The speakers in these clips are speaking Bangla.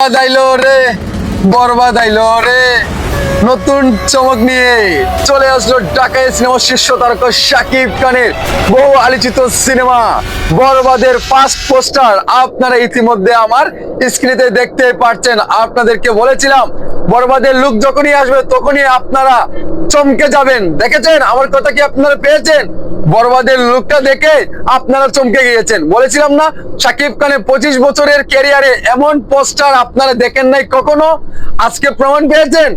বরবাদ আইলো রে, বরবাদ আইলো রে। নতুন চমক নিয়ে চলে আসলো ঢাকায় সিনেমার শীর্ষ তারকা শাকিব খানের বহু আলোচিত সিনেমা বরবাদের ফার্স্ট পোস্টার আপনারা ইতিমধ্যে আমার স্ক্রিনে দেখতে পাচ্ছেন। আপনাদেরকে বলেছিলাম বরবাদের লুক যখনই আসবে তখনই আপনারা চমকে যাবেন। দেখেছেন আমার কথা কি আপনারা পেয়েছেন? বরবাদের লুকটা দেখে আপনারা চমকে গিয়েছেন। বলেছিলাম না শাকিব খানের 25 বছরের ক্যারিয়ারে এমন পোস্টার আপনারা দেখেন নাই কখনো। আজকে প্রমাণ পেয়েছেন।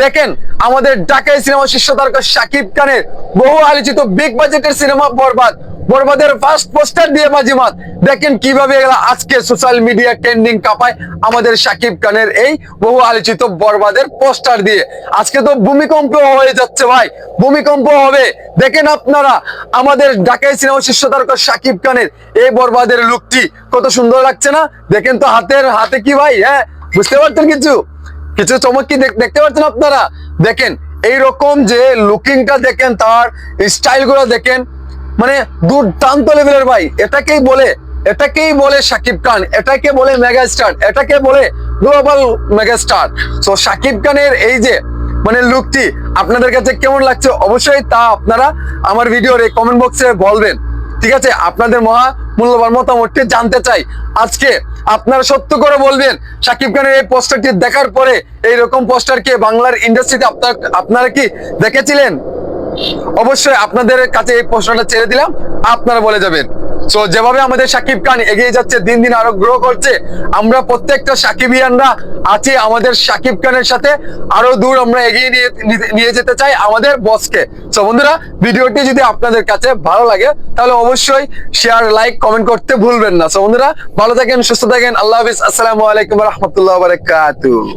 দেখেন আমাদের ঢাকায় সিনেমা শীর্ষ তারকা শাকিব খানের বহু আলোচিত বিগ বাজেটের সিনেমা বরবাদ, বরবাদের ফার্স্ট পোস্টার দিয়ে বাজিমাত। দেখেন কিভাবে আজকে সোশ্যাল মিডিয়া ট্রেন্ডিং কাঁপায় আমাদের শাকিব খানের এই বহু আলোচিত বরবাদের পোস্টার দিয়ে। আজকে তো ভূমিকম্প হয়ে যাচ্ছে ভাই, ভূমিকম্প হবে। দেখেন আপনারা আমাদের ঢাকায় সিনেমা শীর্ষ তারকা শাকিব খানের এই বরবাদের লুকটি কত সুন্দর লাগছে না? দেখেন তো হাতে কি ভাই, হ্যাঁ বুঝতে পারছেন কিছু কিছু চমক কি দেখতে পাচ্ছেন আপনারা? দেখেন এইরকম যে লুকিংটা দেখেন, তার স্টাইল গুলো দেখেন, মানে দুর্দান্ত লেভেলের ভাই। এটাকেই বলে শাকিব খান, এটাকে বলে মেগাস্টার, এটাকে বলে গ্লোবাল মেগাস্টার। তো শাকিব খানের এই যে মানে লুকটি আপনাদের কাছে কেমন লাগছে অবশ্যই তা আপনারা আমার ভিডিওর এই কমেন্ট বক্সে বলবেন। ঠিক আছে, আপনাদের মূল্যবান মতামতটি জানতে চাই। আজকে আপনারা সত্য করে বলবেন শাকিব খানের এই পোস্টারটি দেখার পরে এইরকম পোস্টারকে বাংলার ইন্ডাস্ট্রিতে আপনারা কি দেখেছিলেন? অবশ্যই আপনাদের কাছে এই প্রশ্নটা ছেড়ে দিলাম, আপনারা বলে যাবেন। তো যেভাবে আমাদের শাকিব খান এগিয়ে যাচ্ছে, দিন দিন আরো গ্রো করছে, আমরা প্রত্যেকটা সাকিবিয়ানরা আছি আমাদের শাকিব খানের সাথে। আরো দূর আমরা এগিয়ে নিয়ে যেতে চাই আমাদের বসকে। তো বন্ধুরা, ভিডিওটি যদি আপনাদের কাছে ভালো লাগে তাহলে অবশ্যই শেয়ার, লাইক, কমেন্ট করতে ভুলবেন না। তো বন্ধুরা, ভালো থাকেন, সুস্থ থাকেন। আল্লাহ হাফিজ। আসসালামু আলাইকুম ওয়া রাহমাতুল্লাহি ওয়া বারাকাতুহু।